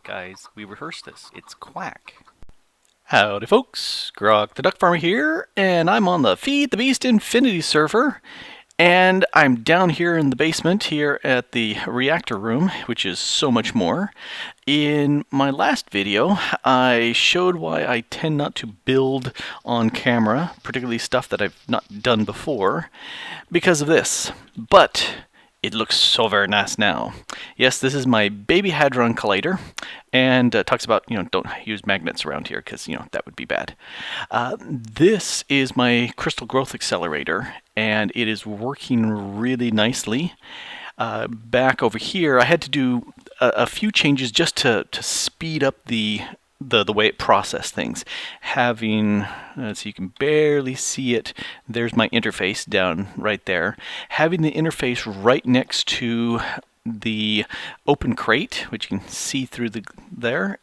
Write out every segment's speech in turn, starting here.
Guys, we rehearsed this. It's quack. Howdy folks, Grok the DuckFarmer here, and I'm on the Feed the Beast Infinity server, and I'm down here in the basement here at the reactor room, which is so much more. In my last video, I showed why I tend not to build on camera, particularly stuff that I've not done before, because of this. But it looks so very nice now. Yes, this is my Baby Hadron Collider, and talks about, don't use magnets around here because, that would be bad. This is my Crystal Growth Accelerator, and it is working really nicely. Back over here, I had to do a few changes just to speed up the way it processed things. Having, so you can barely see it, there's my interface down right there. Having the interface right next to the open crate, which you can see through there,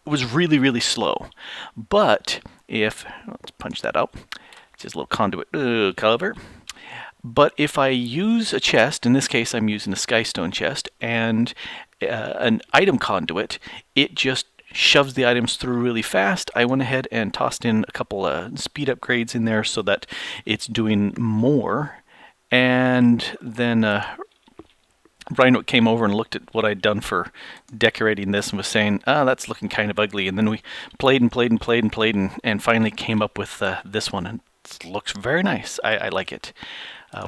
was really, really slow. But if, let's punch that out, it's just a little conduit cover. But if I use a chest, in this case I'm using a Skystone chest, and an item conduit, it just shoves the items through really fast. I went ahead and tossed in a couple of speed upgrades in there so that it's doing more. And then Rhino came over and looked at what I'd done for decorating this and was saying, that's looking kind of ugly. And then we played and finally came up with this one. And it looks very nice. I like it.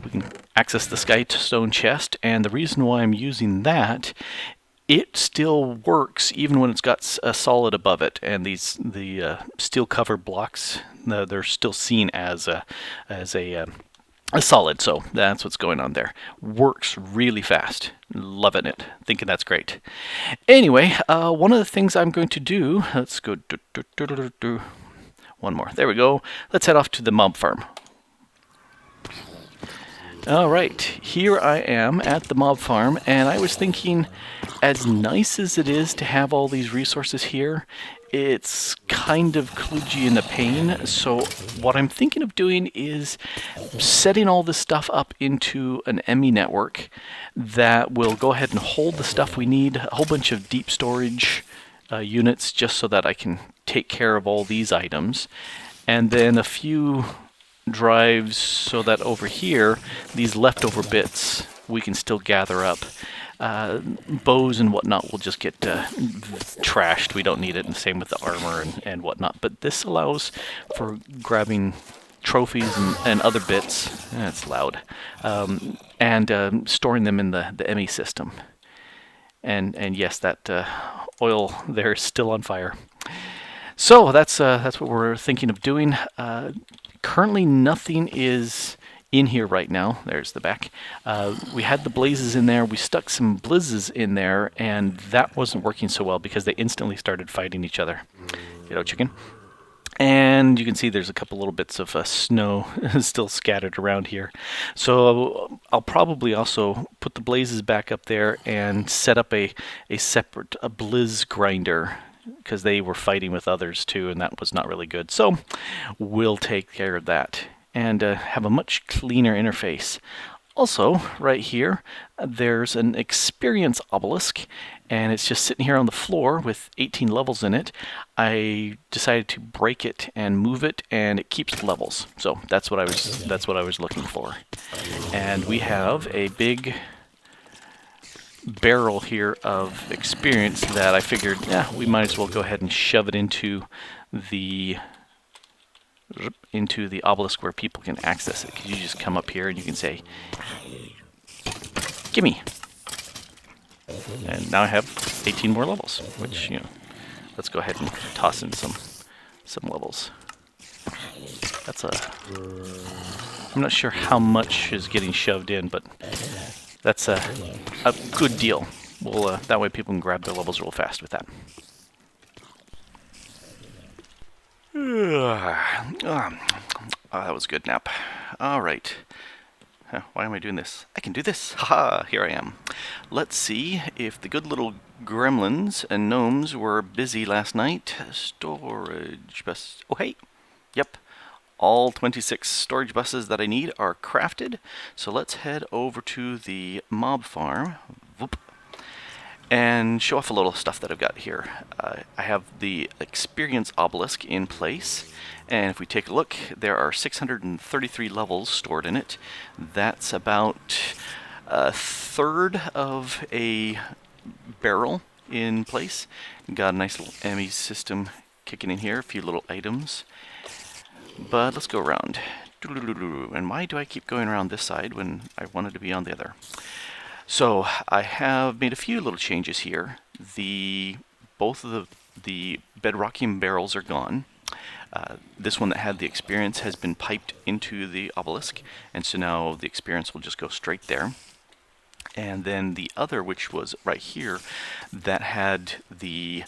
We can access the Skystone chest, and the reason why I'm using that, it still works even when it's got a solid above it, and the steel cover blocks, they're still seen as a solid. So that's what's going on there. Works really fast. Loving it. Thinking that's great. Anyway, one of the things I'm going to do, let's go one more. There we go. Let's head off to the mob farm. Alright, here I am at the mob farm, and I was thinking, as nice as it is to have all these resources here, it's kind of kludgy in the pain. So what I'm thinking of doing is setting all this stuff up into an ME network that will go ahead and hold the stuff we need, a whole bunch of deep storage units, just so that I can take care of all these items, and then a few drives so that over here, these leftover bits we can still gather up. Bows and whatnot will just get trashed. We don't need it, and same with the armor and whatnot. But this allows for grabbing trophies and other bits. That's loud. And storing them in the ME system. And yes, that oil there is still on fire. So that's what we're thinking of doing. Currently, nothing is in here right now. There's the back. We had the blazes in there. We stuck some blizzes in there, and that wasn't working so well because they instantly started fighting each other. Get out, chicken. And you can see there's a couple little bits of snow still scattered around here. So I'll probably also put the blazes back up there and set up a separate blizz grinder, because they were fighting with others too, and that was not really good. So we'll take care of that and have a much cleaner interface. Also, right here, there's an experience obelisk, and it's just sitting here on the floor with 18 levels in it. I decided to break it and move it, and it keeps levels. So that's what I was looking for. And we have a big barrel here of experience that I figured, we might as well go ahead and shove it into the obelisk where people can access it. Because you just come up here and you can say, "Gimme!" And now I have 18 more levels, which, let's go ahead and toss in some levels. That's I'm not sure how much is getting shoved in, but that's a good deal. We'll that way people can grab their levels real fast with that. That was a good nap. All right. Why am I doing this? I can do this. Haha, here I am. Let's see if the good little gremlins and gnomes were busy last night. Storage bus. Oh, hey. Yep. All 26 storage buses that I need are crafted. So let's head over to the mob farm. Whoop. and show off a little stuff that I've got here. I have the experience obelisk in place, and if we take a look, there are 633 levels stored in it. That's about a third of a barrel in place. Got a nice little Emmy system kicking in here, a few little items. But let's go around. And why do I keep going around this side when I wanted to be on the other? So I have made a few little changes here. Both of the bedrockium barrels are gone. This one that had the experience has been piped into the obelisk, and so now the experience will just go straight there. And then the other, which was right here, that had the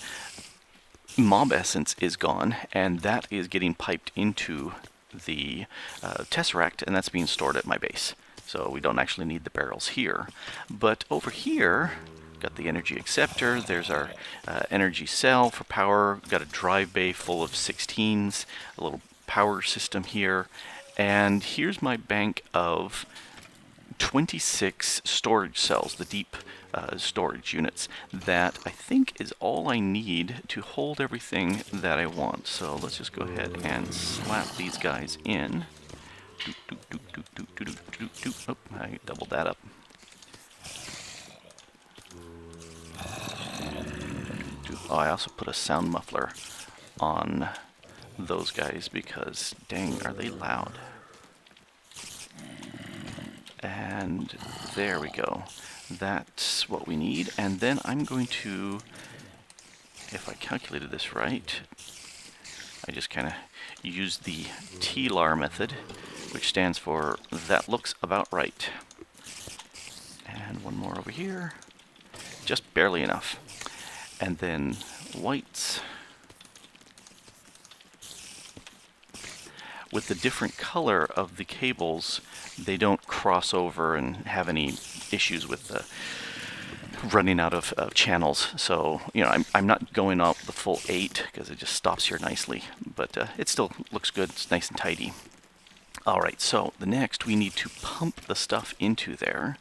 mob essence, is gone, and that is getting piped into the tesseract, and that's being stored at my base. So we don't actually need the barrels here. But over here, got the energy acceptor, there's our energy cell for power, got a drive bay full of 16s, a little power system here, and here's my bank of 26 storage cells, the deep storage units, that I think is all I need to hold everything that I want. So let's just go ahead and slap these guys in. Oh, I doubled that up. Oh, I also put a sound muffler on those guys because, dang, are they loud. And there we go. That's what we need. And then I'm going to, if I calculated this right, I just kind of used the TLAR method, which stands for that looks about right. And one more over here. Just barely enough. And then whites. With the different color of the cables, they don't cross over and have any issues with the running out of channels. So, you know, I'm not going up the full 8 because it just stops here nicely, but it still looks good. It's nice and tidy. All right, so the next we need to pump the stuff into there.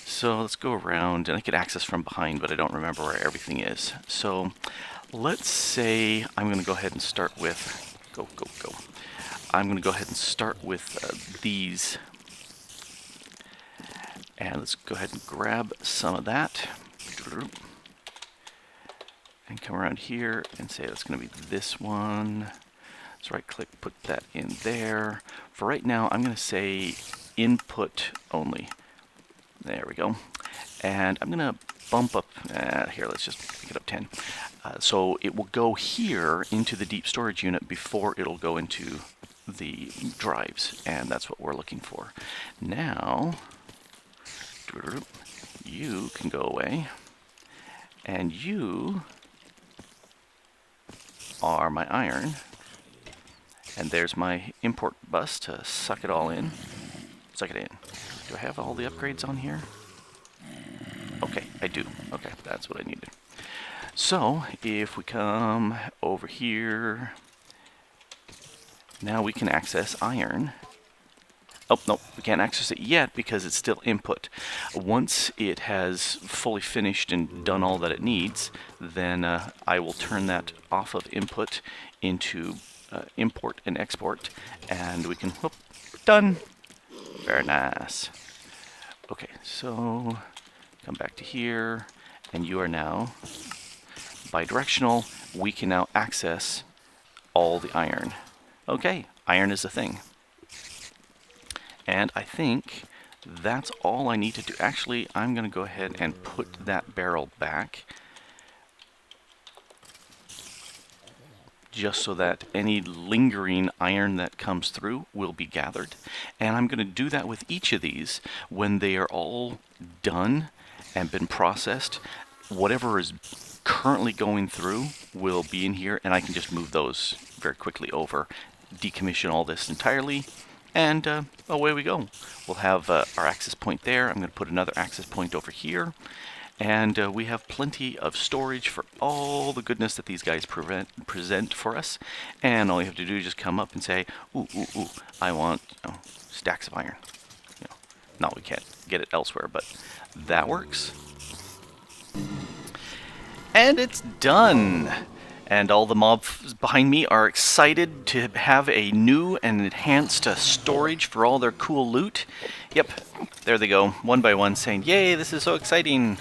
So let's go around, and I could access from behind, but I don't remember where everything is. So let's say I'm going to go ahead and start with, go. I'm going to go ahead and start with these. And let's go ahead and grab some of that. And come around here and say that's going to be this one. Let's right click, put that in there. For right now, I'm going to say input only. There we go. And I'm going to bump up, here, let's just pick it up 10. So it will go here into the deep storage unit before it'll go into the drives, and that's what we're looking for. Now, you can go away, and you are my iron, and there's my import bus to suck it all in. Suck it in. Do I have all the upgrades on here? Okay, I do. Okay, that's what I needed. So, if we come over here, now we can access iron. Oh, no, we can't access it yet because it's still input. Once it has fully finished and done all that it needs, then I will turn that off of input into import and export, and we can, whoop, done. Very nice. Okay, so come back to here, and you are now bidirectional. We can now access all the iron. Okay, iron is a thing. And I think that's all I need to do. Actually, I'm going to go ahead and put that barrel back, just so that any lingering iron that comes through will be gathered. And I'm going to do that with each of these when they are all done and been processed. Whatever is currently going through will be in here, and I can just move those very quickly over, decommission all this entirely, and away we go. We'll have our access point there. I'm going to put another access point over here, and we have plenty of storage for all the goodness that these guys present for us. And all you have to do is just come up and say, ooh, I want, stacks of iron. No, we can't get it elsewhere, but that works. And it's done! And all the mobs behind me are excited to have a new and enhanced storage for all their cool loot. Yep, there they go, one by one, saying, "Yay, this is so exciting!"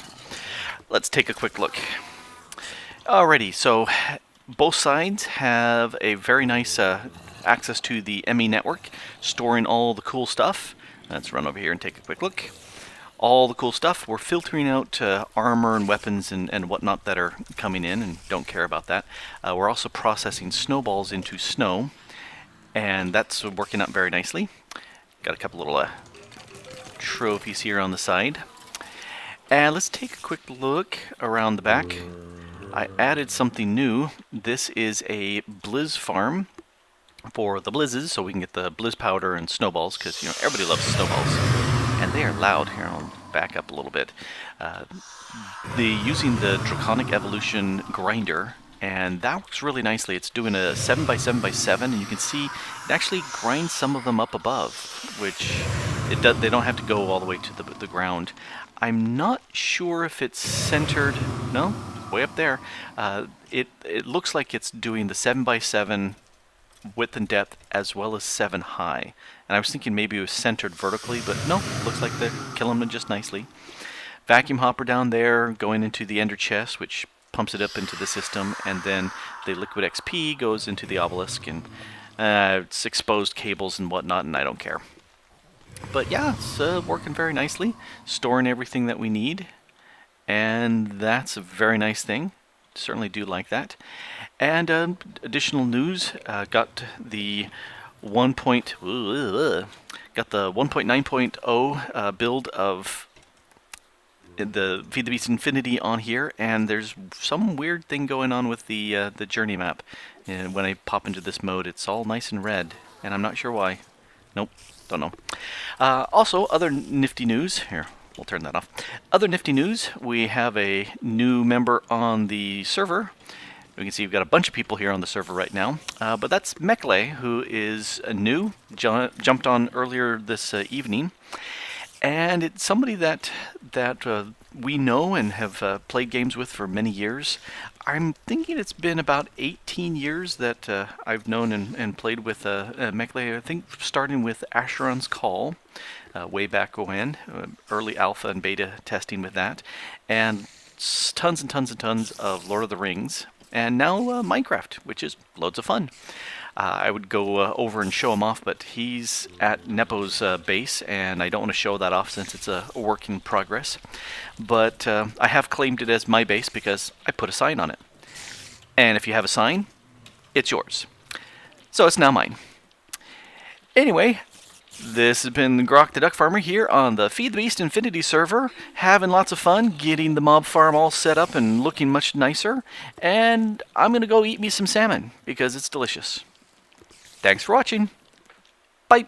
Let's take a quick look. Alrighty, so both sides have a very nice access to the ME network, storing all the cool stuff. Let's run over here and take a quick look. All the cool stuff. We're filtering out armor and weapons and whatnot that are coming in, and don't care about that. We're also processing snowballs into snow, and that's working out very nicely. Got a couple little trophies here on the side. And let's take a quick look around the back. I added something new. This is a blizz farm for the blizzes, so we can get the blizz powder and snowballs, because everybody loves snowballs. And they are loud. Here, I'll back up a little bit. Using the Draconic Evolution grinder, and that works really nicely. It's doing a 7x7x7, and you can see it actually grinds some of them up above, which they don't have to go all the way to the ground. I'm not sure if it's centered. No, way up there. It looks like it's doing the 7x7 width and depth as well as 7 high. And I was thinking maybe it was centered vertically, but no, looks like they're killing them just nicely. Vacuum hopper down there going into the ender chest, which pumps it up into the system, and then the liquid XP goes into the obelisk, and it's exposed cables and whatnot, and I don't care. But yeah, it's working very nicely, storing everything that we need, and that's a very nice thing. Certainly do like that. And additional news, got the 1.9.0 build of the Feed the Beast Infinity on here, and there's some weird thing going on with the journey map. And when I pop into this mode, it's all nice and red, and I'm not sure why. Nope, don't know. Also, other nifty news here. We'll turn that off. Other nifty news, we have a new member on the server. We can see we've got a bunch of people here on the server right now, but that's Mekle, who is new, jumped on earlier this evening, and it's somebody that we know and have played games with for many years. I'm thinking it's been about 18 years that I've known and played with Mekle, I think starting with Asheron's Call, way back when, early alpha and beta testing with that, and tons and tons and tons of Lord of the Rings, and now Minecraft, which is loads of fun. I would go over and show him off, but he's at Nepo's base, and I don't want to show that off since it's a work in progress. But I have claimed it as my base because I put a sign on it. And if you have a sign, it's yours. So it's now mine. Anyway, this has been Grok the Duck Farmer here on the Feed the Beast Infinity server, having lots of fun, getting the mob farm all set up and looking much nicer, and I'm going to go eat me some salmon, because it's delicious. Thanks for watching. Bye.